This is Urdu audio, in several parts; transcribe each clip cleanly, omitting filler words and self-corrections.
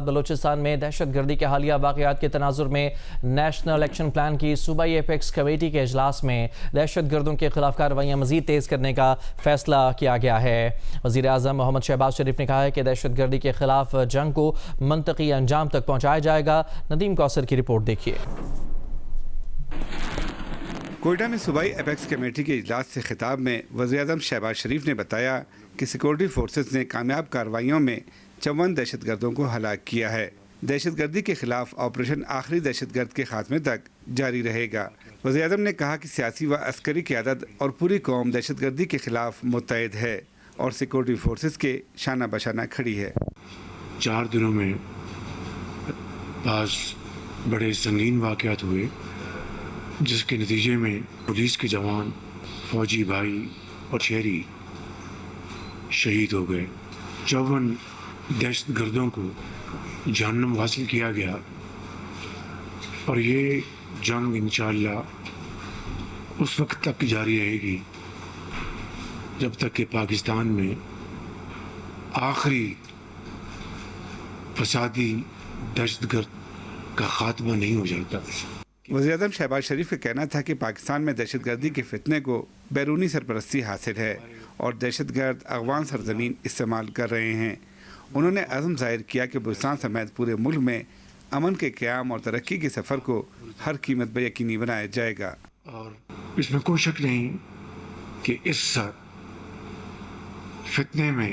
بلوچستان میں دہشت گردی کے حالیہ واقعات کے تناظر میں نیشنل ایکشن پلان کی صوبائی ایپیکس کمیٹی کے اجلاس میں دہشت گردوں کے خلاف کارروائیاں مزید تیز کرنے کا فیصلہ کیا گیا ہے۔ وزیر اعظم محمد شہباز شریف نے کہا ہے کہ دہشت گردی کے خلاف جنگ کو منطقی انجام تک پہنچایا جائے گا۔ ندیم کوثر کی رپورٹ دیکھیے۔ کوئٹہ میں صوبائی ایپیکس کمیٹی کے اجلاس سے خطاب میں وزیر اعظم شہباز شریف نے بتایا کہ سیکورٹی فورسز نے کامیاب کارروائیوں میں 54 دہشت گردوں کو ہلاک کیا ہے۔ دہشت گردی کے خلاف آپریشن آخری دہشت گرد کے خاتمے تک جاری رہے گا۔ وزیر اعظم نے کہا کہ سیاسی و عسکری قیادت اور پوری قوم دہشت گردی کے خلاف متحد ہے اور سیکورٹی فورسز کے شانہ بشانہ کھڑی ہے۔ 4 دنوں میں بعض بڑے سنگین واقعات ہوئے جس کے نتیجے میں پولیس کے جوان، فوجی بھائی اور شہری شہید ہو گئے۔ 54 دہشت گردوں کو جہنم حاصل کیا گیا اور یہ جنگ انشاءاللہ اس وقت تک جاری رہے گی جب تک کہ پاکستان میں آخری فسادی دہشت گرد کا خاتمہ نہیں ہو جاتا۔ وزیر اعظم شہباز شریف کا کہنا تھا کہ پاکستان میں دہشت گردی کے فتنے کو بیرونی سرپرستی حاصل ہے اور دہشت گرد افغان سرزمین استعمال کر رہے ہیں۔ انہوں نے عزم ظاہر کیا کہ بلوچستان سمیت پورے ملک میں امن کے قیام اور ترقی کے سفر کو ہر قیمت پر یقینی بنایا جائے گا۔ اور اس میں کوئی شک نہیں کہ اس فتنے میں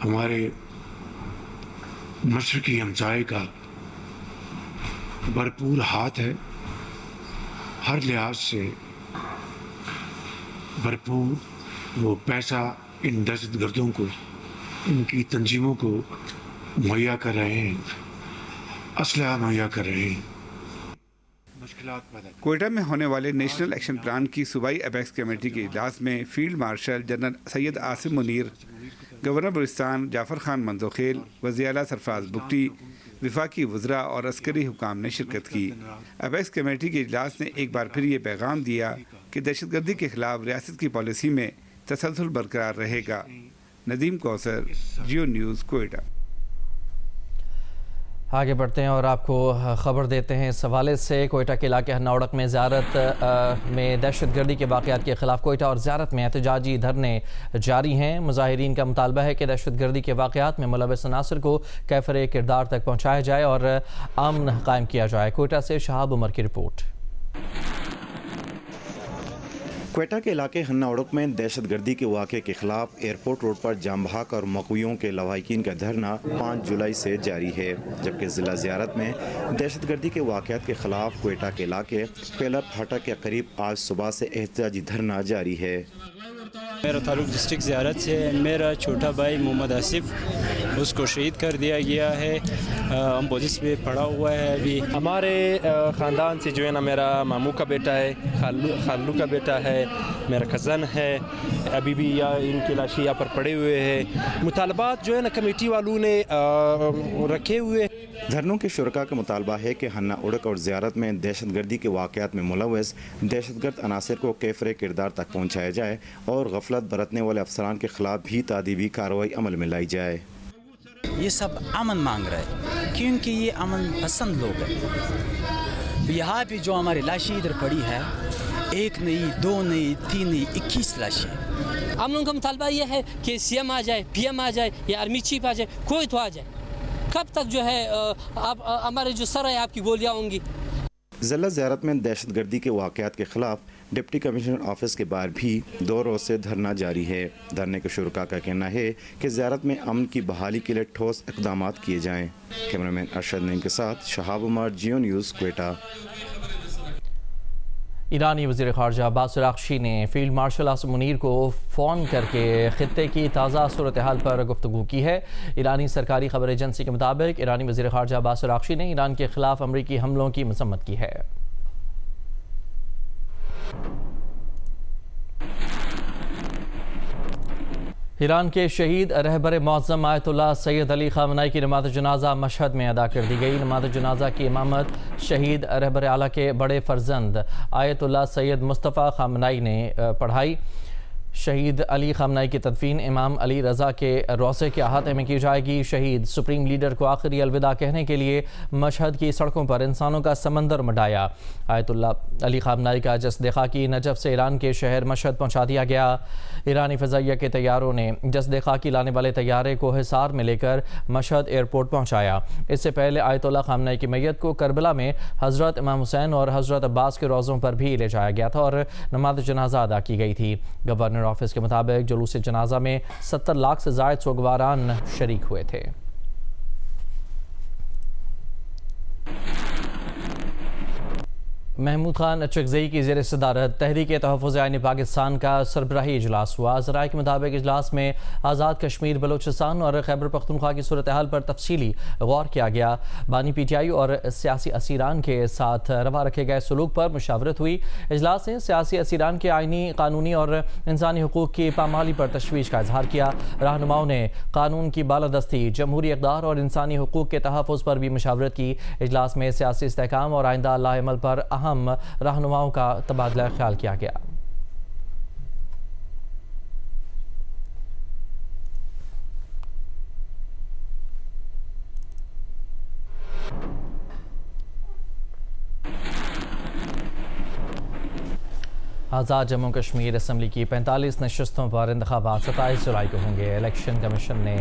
ہمارے مشرقی ہمسائے کا بھرپور ہاتھ ہے، ہر لحاظ سے بھرپور وہ پیسہ ان دہشت گردوں کو، ان کی تنظیموں کو مہیا کر رہے ہیں، اسلحہ مہیا کر رہے ہیں۔ کوئٹہ میں ہونے والے نیشنل ایکشن پلان کی صوبائی ایپیکس کمیٹی کے اجلاس میں field marshal general Syed Asim Munir, governor Balochistan جعفر خان منذوخیل، وزیر اعلیٰ سرفراز بگٹی، وفاقی وزراء اور عسکری حکام نے شرکت کی۔ ایپیکس کمیٹی کے اجلاس نے ایک بار پھر یہ پیغام دیا کہ دہشت گردی کے خلاف ریاست کی پالیسی میں تسلسل برقرار رہے گا۔ ندیم کوثر، جیو نیوز، کوئٹہ۔ آگے بڑھتے ہیں اور آپ کو خبر دیتے ہیں اس حوالے سے۔ کوئٹہ کے علاقے ہنا اڑک میں زیارت میں دہشت گردی کے واقعات کے خلاف کوئٹہ اور زیارت میں احتجاجی دھرنے جاری ہیں۔ مظاہرین کا مطالبہ ہے کہ دہشت گردی کے واقعات میں ملوث عناصر کو کیفر کردار تک پہنچایا جائے اور امن قائم کیا جائے۔ کوئٹہ سے شہاب عمر کی رپورٹ۔ کوئٹہ کے علاقے ہنا اڑک میں دہشت گردی کے واقعے کے خلاف ایئرپورٹ روڈ پر جام بحق اور مقویوں کے لواحقین کا دھرنا 5 جولائی سے جاری ہے، جبکہ ضلع زیارت میں دہشت گردی کے واقعات کے خلاف کوئٹہ کے علاقے پیلر پھاٹک کے قریب آج صبح سے احتجاجی دھرنا جاری ہے۔ میرا تعلق ڈسٹرکٹ زیارت سے ہے۔ میرا چھوٹا بھائی محمد آصف، اس کو شہید کر دیا گیا ہے، ہم پولیس میں پڑا ہوا ہے ابھی۔ ہمارے خاندان سے جو ہے نا میرا ماموں کا بیٹا ہے، خالو کا بیٹا ہے، میرا کزن ہے، ابھی بھی ان کی لاشیں یہاں پر پڑے ہوئے ہیں۔ مطالبات جو ہے نا کمیٹی والوں نے رکھے ہوئے۔ دھرنوں کے شرکاء کا مطالبہ ہے کہ ہنا اڑک اور زیارت میں دہشت گردی کے واقعات میں ملوث دہشت گرد عناصر کو کیفر کردار تک پہنچایا جائے اور غفلت برتنے والے افسران کے خلاف بھی تادیبی کارروائی عمل میں لائی جائے۔ یہ سب امن مانگ رہے ہیں کیونکہ یہ امن پسند لوگ ہیں۔ یہاں پہ جو ہماری لاشیں ادھر پڑی ہے، 1 نہیں، 2 نہیں، 3 نہیں، 21 لاشیں۔ ہم لوگوں کا مطالبہ یہ ہے کہ سی ایم آ جائے، پی ایم آ جائے یا آرمی چیف آ جائے، کوئی تو آ جائے۔ کب تک جو ہے ہمارے جو سر ہے آپ کی گولیاں ہوں گی۔ ضلع زیارت میں دہشت گردی کے واقعات کے خلاف ڈپٹی کمشنر آفس کے باہر بھی 2 روز سے دھرنا جاری ہے۔ دھرنے کے شرکاء کا کہنا ہے کہ زیارت میں امن کی بحالی کے لیے ٹھوس اقدامات کیے جائیں۔ کیمرامین ارشد نعیم کے ساتھ شہاب عمر، جیو نیوز، کوئٹہ۔ ایرانی وزیر خارجہ عباس عراقچی نے فیلڈ مارشل عاصم منیر کو فون کر کے خطے کی تازہ صورتحال پر گفتگو کی ہے۔ ایرانی سرکاری خبر ایجنسی کے مطابق ایرانی وزیر خارجہ عباس عراقچی نے ایران کے خلاف امریکی حملوں کی مذمت کی ہے۔ ایران کے شہید رہبر معظم آیت اللہ سید علی خامنئی کی نماز جنازہ مشہد میں ادا کر دی گئی۔ نماز جنازہ کی امامت شہید رہبر اعلیٰ کے بڑے فرزند آیت اللہ سید مصطفیٰ خامنئی نے پڑھائی۔ شہید علی خامنہئی کی تدفین امام علی رضا کے روضے کے احاطے میں کی جائے گی. شہید سپریم لیڈر کو آخری الوداع کہنے کے لیے مشہد کی سڑکوں پر انسانوں کا سمندر مڈایا. آیت اللہ علی خامنہئی کا جسد خاکی نجف سے ایران کے شہر مشہد پہنچا دیا گیا. ایرانی فضائیہ کے طیاروں نے جسد خاکی لانے والے طیارے کو حصار میں لے کر مشہد ایئرپورٹ پہنچایا. اس سے پہلے آیت اللہ خامنہئی کی میت کو کربلا میں حضرت امام حسین اور حضرت عباس کے روضوں پر بھی لے جایا گیا تھا اور نماز جنازہ ادا کی گئی تھی. گورنر آفس کے مطابق جلوس جنازہ میں 70 لاکھ سے زائد سوگواران شریک ہوئے تھے. محمود خان اچکزئی کی زیر صدارت تحریک تحفظ آئین پاکستان کا سربراہی اجلاس ہوا. ذرائع کے مطابق اجلاس میں آزاد کشمیر، بلوچستان اور خیبر پختونخوا کی صورتحال پر تفصیلی غور کیا گیا. بانی پی ٹی آئی اور سیاسی اسیران کے ساتھ روا رکھے گئے سلوک پر مشاورت ہوئی. اجلاس نے سیاسی اسیران کے آئینی، قانونی اور انسانی حقوق کی پامالی پر تشویش کا اظہار کیا. رہنماؤں نے قانون کی بالادستی، جمہوری اقدار اور انسانی حقوق کے تحفظ پر بھی مشاورت کی. اجلاس میں سیاسی استحکام اور آئندہ لاہ عمل پر اہم رہنماؤں کا تبادلہ خیال کیا گیا. آزاد جموں کشمیر اسمبلی کی 45 نشستوں پر انتخابات 27 جولائی کو ہوں گے. الیکشن کمیشن نے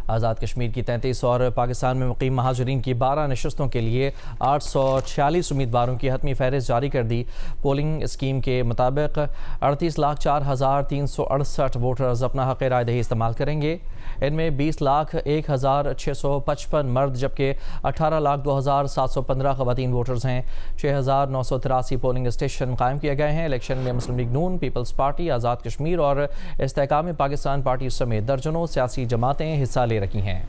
آزاد کشمیر کی 33 اور پاکستان میں مقیم مہاجرین کی 12 نشستوں کے لیے 846 امیدواروں کی حتمی فہرست جاری کر دی. پولنگ اسکیم کے مطابق 38,04,368 ووٹرز اپنا حق رائے دہی استعمال کریں گے. ان میں 20,01,655 مرد جبکہ 18,02,715 خواتین ووٹرز ہیں. 6,983 پولنگ اسٹیشن قائم کیے گئے ہیں. الیکشن میں مسلم لیگ نون، پیپلز پارٹی، آزاد کشمیر اور استحکام پاکستان پارٹی سمیت درجنوں سیاسی جماعتیں حصہ لے رکھی ہیں.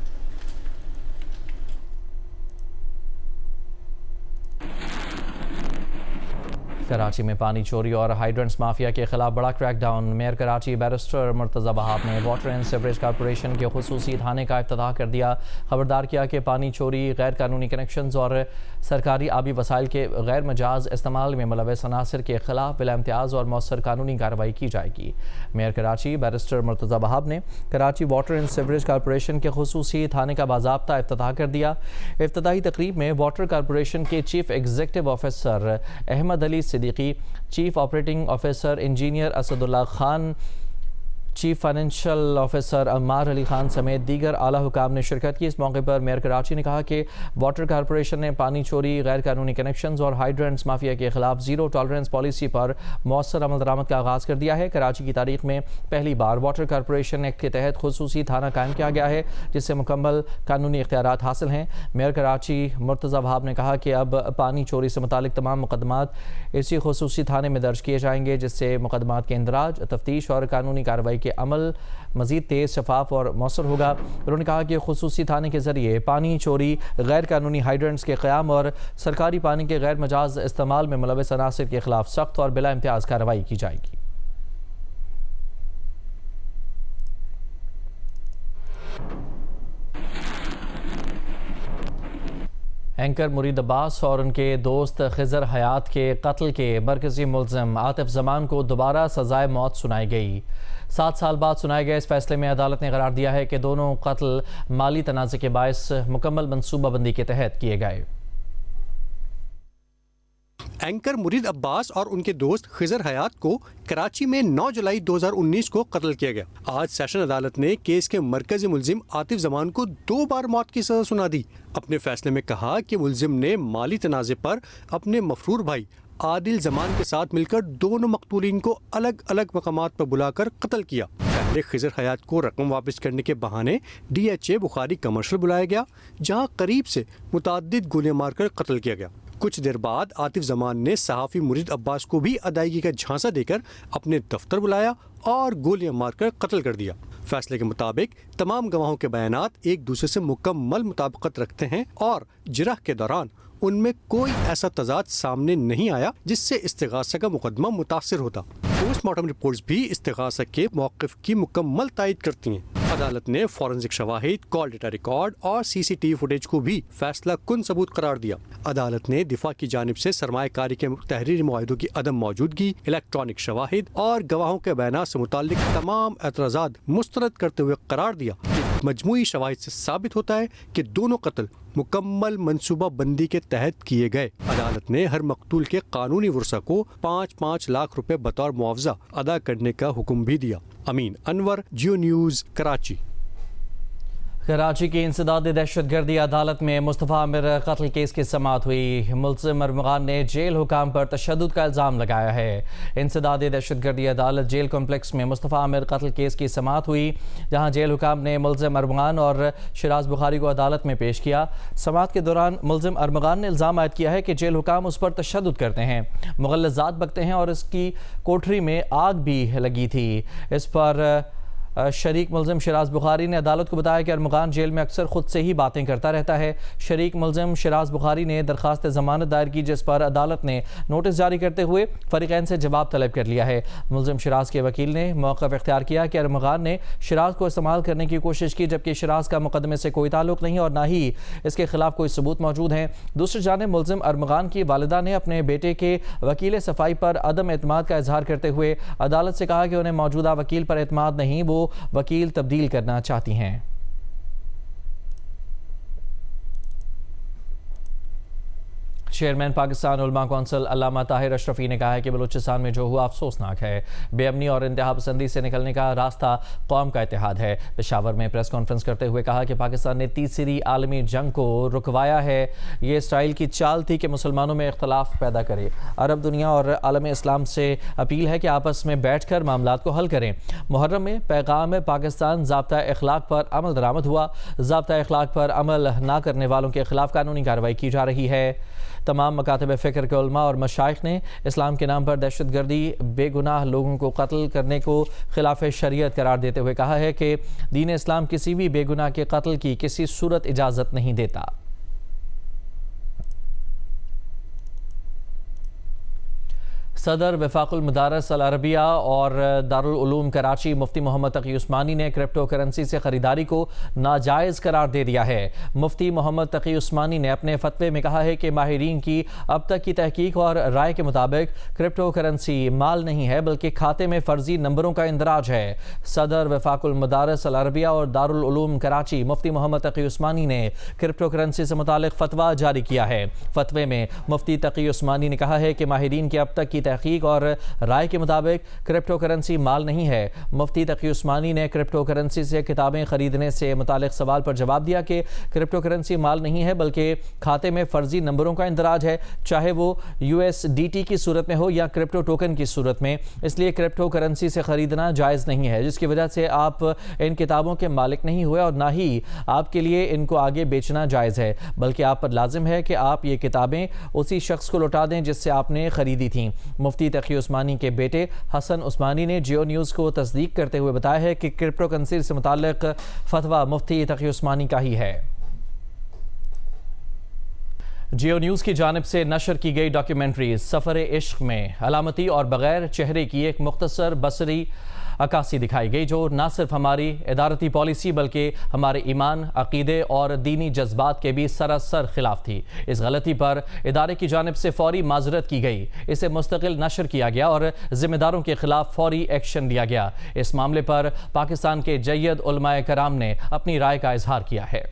کراچی میں پانی چوری اور ہائیڈرنٹس مافیا کے خلاف بڑا crackdown. Mayor Karachi barrister Murtaza Wahab نے واٹر اینڈ سیوریج کارپوریشن کے خصوصی تھانے کا افتتاح کر دیا. خبردار کیا کہ پانی چوری، غیر قانونی کنیکشنز اور سرکاری آبی وسائل کے غیر مجاز استعمال میں ملوث عناصر کے خلاف بلا امتیاز اور مؤثر قانونی کارروائی کی جائے گی. میئر کراچی بیرسٹر مرتضی وہاب نے Karachi water and sewerage corporation کے خصوصی تھانے کا باضابطہ افتتاح کر دیا. افتتاحی تقریب میں واٹر کارپوریشن کے chief executive officer Ahmed Ali Siddiqui, chief operating officer engineer Asad Ullah Khan, chief financial officer Ammar Ali Khan سمیت دیگر اعلیٰ حکام نے شرکت کی. اس موقع پر میئر کراچی نے کہا کہ واٹر کارپوریشن نے پانی چوری، غیر قانونی کنیکشنز اور ہائیڈرنٹس مافیا کے خلاف زیرو ٹالرنس پالیسی پر مؤثر عمل درآمد کا آغاز کر دیا ہے. کراچی کی تاریخ میں پہلی بار واٹر کارپوریشن ایکٹ کے تحت خصوصی تھانہ قائم کیا گیا ہے جس سے مکمل قانونی اختیارات حاصل ہیں. میئر کراچی مرتضی وہاب نے کہا کہ اب پانی چوری سے متعلق تمام مقدمات اسی خصوصی تھانے میں درج کیے جائیں گے جس سے مقدمات کے اندراج، تفتیش اور قانونی کارروائی کے عمل مزید تیز، شفاف اور مؤثر ہوگا. انہوں نے کہا کہ خصوصی تھانے کے ذریعے پانی چوری، غیر قانونی ہائیڈرنٹس کے قیام اور سرکاری پانی کے غیر مجاز استعمال میں ملوث عناصر کے خلاف سخت اور بلا امتیاز کارروائی کی جائے گی. اینکر مرید عباس اور ان کے دوست خضر حیات کے قتل کے مرکزی ملزم عاطف زمان کو دوبارہ سزائے موت سنائی گئی. 7 سال بعد سنائے گئے اس فیصلے میں عدالت نے قرار دیا ہے کہ دونوں قتل مالی تنازع کے باعث مکمل منصوبہ بندی کے تحت کیے گئے. اینکر مرید عباس اور ان کے دوست خضر حیات کو کراچی میں 9 جولائی 2019 کو قتل کیا گیا. آج سیشن عدالت نے کیس کے مرکزی ملزم عاطف زمان کو 2 بار موت کی سزا سنا دی. اپنے فیصلے میں کہا کہ ملزم نے مالی تنازع پر اپنے مفرور بھائی عادل زمان کے ساتھ مل کر دونوں مقتولین کو الگ الگ مقامات پر بلا کر قتل کیا. پہلے خضر حیات کو رقم واپس کرنے کے بہانے DHA بخاری کمرشل بلایا گیا جہاں قریب سے متعدد گولیاں مار کر قتل کیا گیا. کچھ دیر بعد عاطف زمان نے صحافی مرید عباس کو بھی ادائیگی کا جھانسا دے کر اپنے دفتر بلایا اور گولیاں مار کر قتل کر دیا. فیصلے کے مطابق تمام گواہوں کے بیانات ایک دوسرے سے مکمل مطابقت رکھتے ہیں اور جرح کے دوران ان میں کوئی ایسا تضاد سامنے نہیں آیا جس سے استغاثہ کا مقدمہ متاثر ہوتا. پوسٹ مارٹم رپورٹس بھی استغاثہ کے موقف کی مکمل تائید کرتی ہیں. عدالت نے فورنزک شواہد، کال ڈیٹا ریکارڈ اور CCTV فوٹیج کو بھی فیصلہ کن ثبوت قرار دیا۔ عدالت نے دفاع کی جانب سے سرمایہ کاری کے تحریری معاہدوں کی عدم موجودگی، الیکٹرانک شواہد اور گواہوں کے بیانات سے متعلق تمام اعتراضات مسترد کرتے ہوئے قرار دیا کہ مجموعی شواہد سے ثابت ہوتا ہے کہ دونوں قتل مکمل منصوبہ بندی کے تحت کیے گئے۔ عدالت نے ہر مقتول کے قانونی ورثہ کو 5 لاکھ روپے بطور معاوضہ ادا کرنے کا حکم بھی دیا۔ امین انور، جیو نیوز، کراچی۔ کراچی کی انسداد دہشت گردی عدالت میں مصطفیٰ عامر قتل کیس کی سماعت ہوئی۔ ملزم ارمغان نے جیل حکام پر تشدد کا الزام لگایا ہے۔ انسداد دہشت گردی عدالت جیل کمپلیکس میں مصطفیٰ عامر قتل کیس کی سماعت ہوئی، جہاں جیل حکام نے ملزم ارمغان اور شراز بخاری کو عدالت میں پیش کیا۔ سماعت کے دوران ملزم ارمغان نے الزام عائد کیا ہے کہ جیل حکام اس پر تشدد کرتے ہیں، مغلظات بکتے ہیں اور اس کی کوٹری میں آگ بھی لگی تھی۔ اس پر شریک ملزم شراز بخاری نے عدالت کو بتایا کہ ارمغان جیل میں اکثر خود سے ہی باتیں کرتا رہتا ہے۔ شریک ملزم شراز بخاری نے درخواست ضمانت دائر کی، جس پر عدالت نے نوٹس جاری کرتے ہوئے فریقین سے جواب طلب کر لیا ہے۔ ملزم شراز کے وکیل نے موقف اختیار کیا کہ ارمغان نے شراز کو استعمال کرنے کی کوشش کی، جبکہ شراز کا مقدمے سے کوئی تعلق نہیں اور نہ ہی اس کے خلاف کوئی ثبوت موجود ہیں۔ دوسری جانب ملزم ارمغان کی والدہ نے اپنے بیٹے کے وکیل صفائی پر عدم اعتماد کا اظہار کرتے ہوئے عدالت سے کہا کہ انہیں موجودہ وکیل پر اعتماد نہیں، وہ وکیل تبدیل کرنا چاہتی ہیں۔ چیئرمین پاکستان علماء کونسل علامہ طاہر اشرفی نے کہا ہے کہ بلوچستان میں جو ہوا افسوسناک ہے۔ بے امنی اور انتہا پسندی سے نکلنے کا راستہ قوم کا اتحاد ہے۔ پشاور میں پریس کانفرنس کرتے ہوئے کہا کہ پاکستان نے تیسری عالمی جنگ کو رکوایا ہے۔ یہ اسرائیل کی چال تھی کہ مسلمانوں میں اختلاف پیدا کرے۔ عرب دنیا اور عالم اسلام سے اپیل ہے کہ آپس میں بیٹھ کر معاملات کو حل کریں۔ محرم میں پیغام پاکستان ضابطہ اخلاق پر عمل درآمد ہوا۔ ضابطہ اخلاق پر عمل نہ کرنے والوں کے خلاف قانونی کارروائی کی جا رہی ہے۔ تمام مکاتب فکر کے علماء اور مشائخ نے اسلام کے نام پر دہشت گردی، بے گناہ لوگوں کو قتل کرنے کو خلاف شریعت قرار دیتے ہوئے کہا ہے کہ دین اسلام کسی بھی بے گناہ کے قتل کی کسی صورت اجازت نہیں دیتا۔ صدر وفاق المدارس العربیہ اور دارالعلوم کراچی مفتی محمد تقی عثمانی نے کرپٹو کرنسی سے خریداری کو ناجائز قرار دے دیا ہے۔ مفتی محمد تقی عثمانی نے اپنے فتوے میں کہا ہے کہ ماہرین کی اب تک کی تحقیق اور رائے کے مطابق کرپٹو کرنسی مال نہیں ہے بلکہ کھاتے میں فرضی نمبروں کا اندراج ہے۔ صدر وفاق المدارس العربیہ اور دارالعلوم کراچی مفتی محمد تقی عثمانی نے کرپٹو کرنسی سے متعلق فتویٰ جاری کیا ہے۔ فتوے میں مفتی تقی عثمانی نے کہا ہے کہ ماہرین کے اب تک کی تحقیق اور رائے کے مطابق کرپٹو کرنسی مال نہیں ہے۔ مفتی تقی عثمانی نے کرپٹو کرنسی سے کتابیں خریدنے سے متعلق سوال پر جواب دیا کہ کرپٹو کرنسی مال نہیں ہے بلکہ کھاتے میں فرضی نمبروں کا اندراج ہے، چاہے وہ USDT کی صورت میں ہو یا کرپٹو ٹوکن کی صورت میں، اس لیے کرپٹو کرنسی سے خریدنا جائز نہیں ہے، جس کی وجہ سے آپ ان کتابوں کے مالک نہیں ہوئے اور نہ ہی آپ کے لیے ان کو آگے بیچنا جائز ہے، بلکہ آپ پر لازم ہے کہ آپ یہ کتابیں اسی شخص کو لوٹا دیں جس سے آپ نے خریدی تھیں۔ مفتی تقی عثمانی کے بیٹے حسن عثمانی نے جیو نیوز کو تصدیق کرتے ہوئے بتایا ہے کہ کرپٹو کرنسی سے متعلق فتویٰ مفتی تقی عثمانی کا ہی ہے۔ جیو نیوز کی جانب سے نشر کی گئی ڈاکیومنٹری سفر عشق میں علامتی اور بغیر چہرے کی ایک مختصر بصری عکاسی دکھائی گئی جو نہ صرف ہماری ادارتی پالیسی بلکہ ہمارے ایمان، عقیدے اور دینی جذبات کے بھی سراسر خلاف تھی۔ اس غلطی پر ادارے کی جانب سے فوری معذرت کی گئی، اسے مستقل نشر کیا گیا اور ذمہ داروں کے خلاف فوری ایکشن لیا گیا۔ اس معاملے پر پاکستان کے جید علماء کرام نے اپنی رائے کا اظہار کیا ہے۔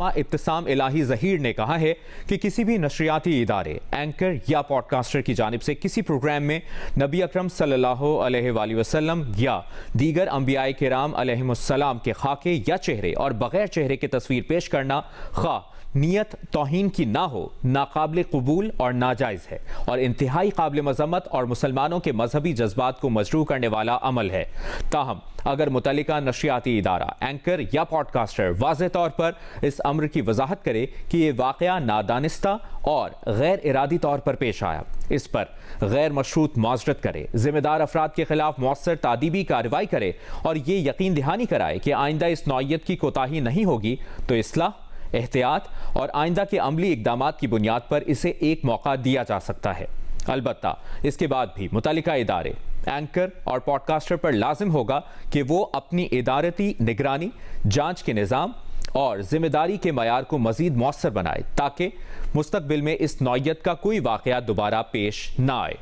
ابتسام الہی ظہیر نے کہا ہے کہ کسی بھی نشریاتی ادارے، اینکر یا پوڈ کاسٹر کی جانب سے کسی پروگرام میں نبی اکرم صلی اللہ علیہ وآلہ وسلم یا دیگر انبیاء کرام علیہم السلام کے خاکے یا چہرے اور بغیر چہرے کے تصویر پیش کرنا خواہ نیت توہین کی نہ ہو، ناقابل قبول اور ناجائز ہے اور انتہائی قابل مذمت اور مسلمانوں کے مذہبی جذبات کو مجروح کرنے والا عمل ہے۔ تاہم اگر متعلقہ نشریاتی ادارہ، اینکر یا پوڈ کاسٹر واضح طور پر اس امر کی وضاحت کرے کہ یہ واقعہ نادانستہ اور غیر ارادی طور پر پیش آیا، اس پر غیر مشروط معذرت کرے، ذمہ دار افراد کے خلاف مؤثر تادیبی کارروائی کرے اور یہ یقین دہانی کرائے کہ آئندہ اس نوعیت کی کوتاہی نہیں ہوگی، تو اصلاح، احتیاط اور آئندہ کے عملی اقدامات کی بنیاد پر اسے ایک موقع دیا جا سکتا ہے۔ البتہ اس کے بعد بھی متعلقہ ادارے، اینکر اور پوڈ کاسٹر پر لازم ہوگا کہ وہ اپنی ادارتی نگرانی، جانچ کے نظام اور ذمہ داری کے معیار کو مزید مؤثر بنائے تاکہ مستقبل میں اس نوعیت کا کوئی واقعہ دوبارہ پیش نہ آئے۔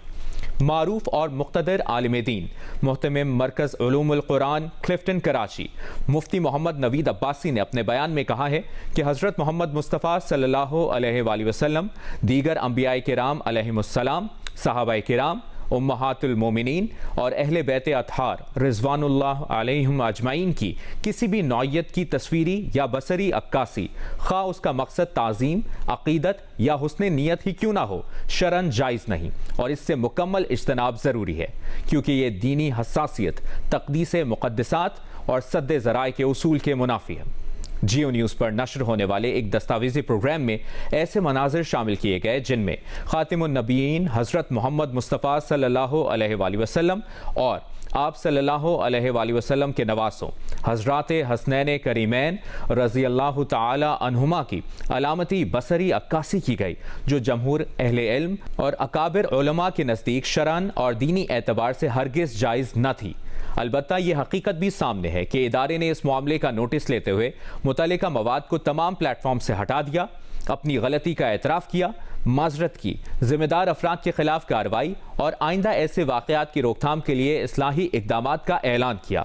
معروف اور مقتدر عالم دین، محتمم مرکز علوم القرآن کلفٹن کراچی، مفتی محمد نوید عباسی نے اپنے بیان میں کہا ہے کہ حضرت محمد مصطفیٰ صلی اللہ علیہ وآلہ وسلم، دیگر انبیاء کرام علیہم السلام، صحابہ کرام، امہات المومنین اور اہل بیت اطہار رضوان اللہ علیہم اجمعین کی کسی بھی نوعیت کی تصویری یا بصری عکاسی، خواہ اس کا مقصد تعظیم، عقیدت یا حسن نیت ہی کیوں نہ ہو، شرعاً جائز نہیں اور اس سے مکمل اجتناب ضروری ہے، کیونکہ یہ دینی حساسیت، تقدیس مقدسات اور سد ذرائع کے اصول کے منافی ہے۔ جیو نیوز پر نشر ہونے والے ایک دستاویزی پروگرام میں ایسے مناظر شامل کیے گئے جن میں خاتم النبیین حضرت محمد مصطفیٰ صلی اللہ علیہ وآلہ وسلم اور آپ صلی اللہ علیہ وآلہ وسلم کے نواسوں حضرات حسنین کریمین رضی اللہ تعالی عنہما کی علامتی بصری عکاسی کی گئی، جو جمہور اہل علم اور اکابر علماء کے نزدیک شرعاً اور دینی اعتبار سے ہرگز جائز نہ تھی۔ البتہ یہ حقیقت بھی سامنے ہے کہ ادارے نے اس معاملے کا نوٹس لیتے ہوئے متعلقہ مواد کو تمام پلیٹ فارم سے ہٹا دیا، اپنی غلطی کا اعتراف کیا، معذرت کی، ذمہ دار افراد کے خلاف کارروائی اور آئندہ ایسے واقعات کی روک تھام کے لیے اصلاحی اقدامات کا اعلان کیا۔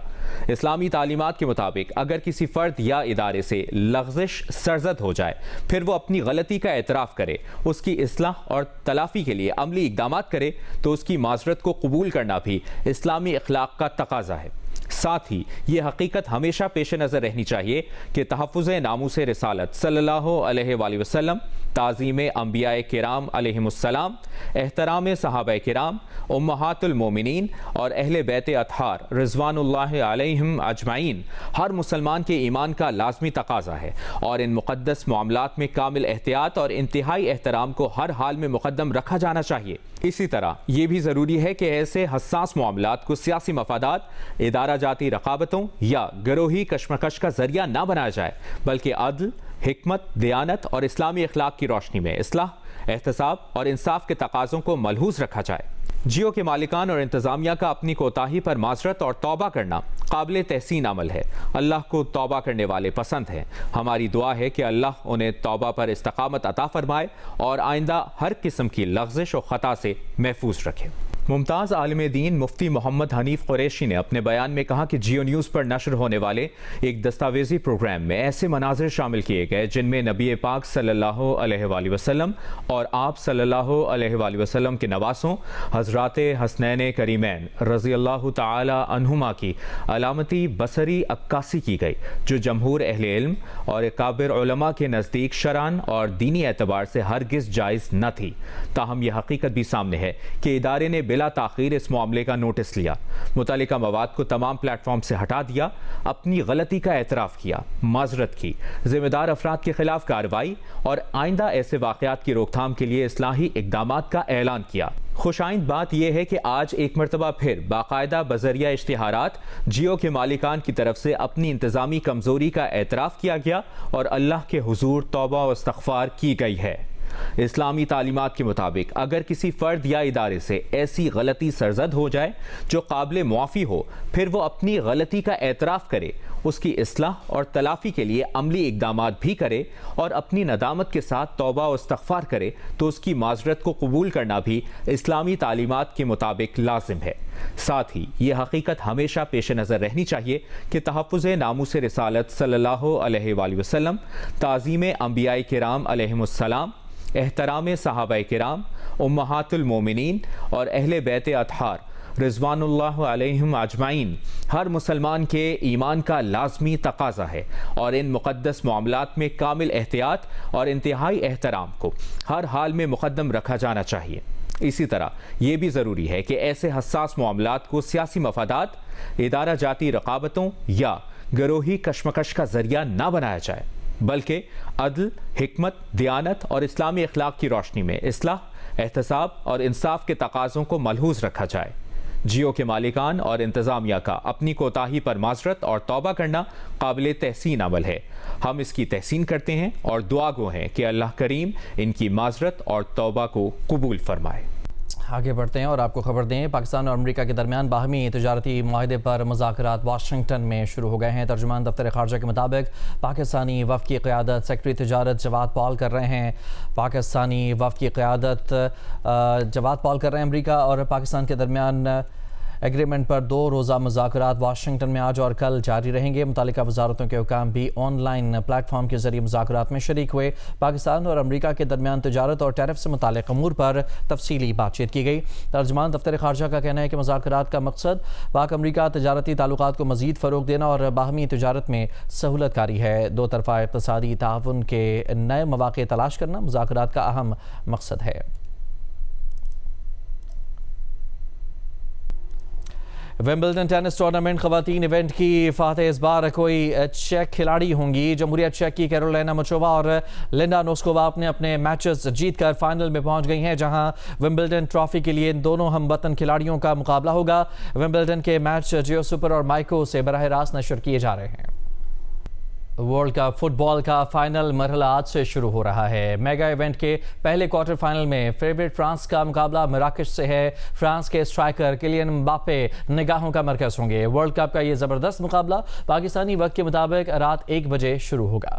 اسلامی تعلیمات کے مطابق اگر کسی فرد یا ادارے سے لغزش سرزد ہو جائے، پھر وہ اپنی غلطی کا اعتراف کرے، اس کی اصلاح اور تلافی کے لیے عملی اقدامات کرے، تو اس کی معذرت کو قبول کرنا بھی اسلامی اخلاق کا تقاضا ہے۔ ساتھ ہی یہ حقیقت ہمیشہ پیش نظر رہنی چاہیے کہ تحفظ ناموس رسالت صلی اللہ علیہ وآلہ وسلم، تعظیم انبیاء کرام علیہم السلام، احترام صحابہ کرام، امہات المومنین اور اہل بیت اطہار رضوان اللہ علیہم اجمعین ہر مسلمان کے ایمان کا لازمی تقاضا ہے، اور ان مقدس معاملات میں کامل احتیاط اور انتہائی احترام کو ہر حال میں مقدم رکھا جانا چاہیے۔ اسی طرح یہ بھی ضروری ہے کہ ایسے حساس معاملات کو سیاسی مفادات، ادارہ جاتی رقابتوں یا گروہی کشمکش کا ذریعہ نہ بنایا جائے، بلکہ عدل، حکمت، دیانت اور اسلامی اخلاق کی روشنی میں اصلاح، احتساب اور انصاف کے تقاضوں کو ملحوظ رکھا جائے۔ جیو کے مالکان اور انتظامیہ کا اپنی کوتاہی پر معذرت اور توبہ کرنا قابل تحسین عمل ہے۔ اللہ کو توبہ کرنے والے پسند ہیں۔ ہماری دعا ہے کہ اللہ انہیں توبہ پر استقامت عطا فرمائے اور آئندہ ہر قسم کی لغزش و خطا سے محفوظ رکھے۔ ممتاز عالم دین مفتی محمد حنیف قریشی نے اپنے بیان میں کہا کہ جیو نیوز پر نشر ہونے والے ایک دستاویزی پروگرام میں ایسے مناظر شامل کیے گئے جن میں نبی پاک صلی اللہ علیہ وآلہ وسلم اور آپ صلی اللہ علیہ وآلہ وسلم کے نواسوں حضرات حسنین کریمین رضی اللہ تعالی عنہما کی علامتی بصری عکاسی کی گئی، جو جمہور اہل علم اور اکابر علماء کے نزدیک شرعاً اور دینی اعتبار سے ہرگز جائز نہ تھی۔ تاہم یہ حقیقت بھی سامنے ہے کہ ادارے نے بلا تاخیر اس معاملے کا نوٹس لیا، متعلقہ مواد کو تمام پلیٹ فارم سے ہٹا دیا، اپنی غلطی کا اعتراف کیا، معذرت کی، ذمہ دار افراد کے خلاف کارروائی اور آئندہ ایسے واقعات کی روک تھام کے لیے اصلاحی اقدامات کا اعلان کیا۔ خوشائند بات یہ ہے کہ آج ایک مرتبہ پھر باقاعدہ بذریعہ اشتہارات جیو کے مالکان کی طرف سے اپنی انتظامی کمزوری کا اعتراف کیا گیا اور اللہ کے حضور توبہ و استغفار کی گئی ہے۔ اسلامی تعلیمات کے مطابق اگر کسی فرد یا ادارے سے ایسی غلطی سرزد ہو جائے جو قابل معافی ہو، پھر وہ اپنی غلطی کا اعتراف کرے، اس کی اصلاح اور تلافی کے لیے عملی اقدامات بھی کرے اور اپنی ندامت کے ساتھ توبہ و استغفار کرے، تو اس کی معذرت کو قبول کرنا بھی اسلامی تعلیمات کے مطابق لازم ہے۔ ساتھ ہی یہ حقیقت ہمیشہ پیش نظر رہنی چاہیے کہ تحفظ ناموس رسالت صلی اللہ علیہ وآلہ وسلم، تعظیم انبیاء کرام علیہم السلام، احترام صحابہ کرام، امہات المومنین اور اہل بیت اطہار رضوان اللہ علیہم اجمعین ہر مسلمان کے ایمان کا لازمی تقاضا ہے، اور ان مقدس معاملات میں کامل احتیاط اور انتہائی احترام کو ہر حال میں مقدم رکھا جانا چاہیے۔ اسی طرح یہ بھی ضروری ہے کہ ایسے حساس معاملات کو سیاسی مفادات، ادارہ جاتی رقابتوں یا گروہی کشمکش کا ذریعہ نہ بنایا جائے، بلکہ عدل، حکمت، دیانت اور اسلامی اخلاق کی روشنی میں اصلاح، احتساب اور انصاف کے تقاضوں کو ملحوظ رکھا جائے۔ جیو کے مالکان اور انتظامیہ کا اپنی کوتاہی پر معذرت اور توبہ کرنا قابل تحسین عمل ہے۔ ہم اس کی تحسین کرتے ہیں اور دعا گو ہیں کہ اللہ کریم ان کی معذرت اور توبہ کو قبول فرمائے۔ آگے بڑھتے ہیں اور آپ کو خبر دیں، پاکستان اور امریکہ کے درمیان باہمی تجارتی معاہدے پر مذاکرات واشنگٹن میں شروع ہو گئے ہیں۔ ترجمان دفتر خارجہ کے مطابق پاکستانی وفد کی قیادت سیکرٹری تجارت جواد پال کر رہے ہیں۔ پاکستانی وفد کی قیادت جواد پال کر رہے ہیں۔ امریکہ اور پاکستان کے درمیان ایگریمنٹ پر 2 روزہ مذاکرات واشنگٹن میں آج اور کل جاری رہیں گے۔ متعلقہ وزارتوں کے حکام بھی آن لائن پلیٹ فارم کے ذریعے مذاکرات میں شریک ہوئے۔ پاکستان اور امریکہ کے درمیان تجارت اور ٹیرف سے متعلق امور پر تفصیلی بات چیت کی گئی۔ ترجمان دفتر خارجہ کا کہنا ہے کہ مذاکرات کا مقصد پاک امریکہ تجارتی تعلقات کو مزید فروغ دینا اور باہمی تجارت میں سہولت کاری ہے۔ 2 طرفہ اقتصادی تعاون کے نئے مواقع تلاش کرنا مذاکرات کا اہم مقصد ہے۔ ومبلڈن ٹینس ٹورنامنٹ خواتین ایونٹ کی فاتح اس بار کوئی چیک کھلاڑی ہوں گی۔ جمہوریہ چیک کی کیرولینا مچووا اور لنڈا نوسکووا اپنے میچز جیت کر فائنل میں پہنچ گئی ہیں، جہاں ومبلڈن ٹرافی کے لیے ان دونوں ہم وطن کھلاڑیوں کا مقابلہ ہوگا۔ ومبلڈن کے میچ جیو سپر اور مائیکو سے براہ راست نشر کیے جا رہے ہیں۔ ورلڈ کپ فٹ بال کا فائنل مرحلہ آج سے شروع ہو رہا ہے۔ میگا ایونٹ کے پہلے کوارٹر فائنل میں فیورٹ فرانس کا مقابلہ مراکش سے ہے۔ فرانس کے اسٹرائکر کیلین امباپے نگاہوں کا مرکز ہوں گے۔ ورلڈ کپ کا یہ زبردست مقابلہ پاکستانی وقت کے مطابق رات 1 بجے شروع ہوگا۔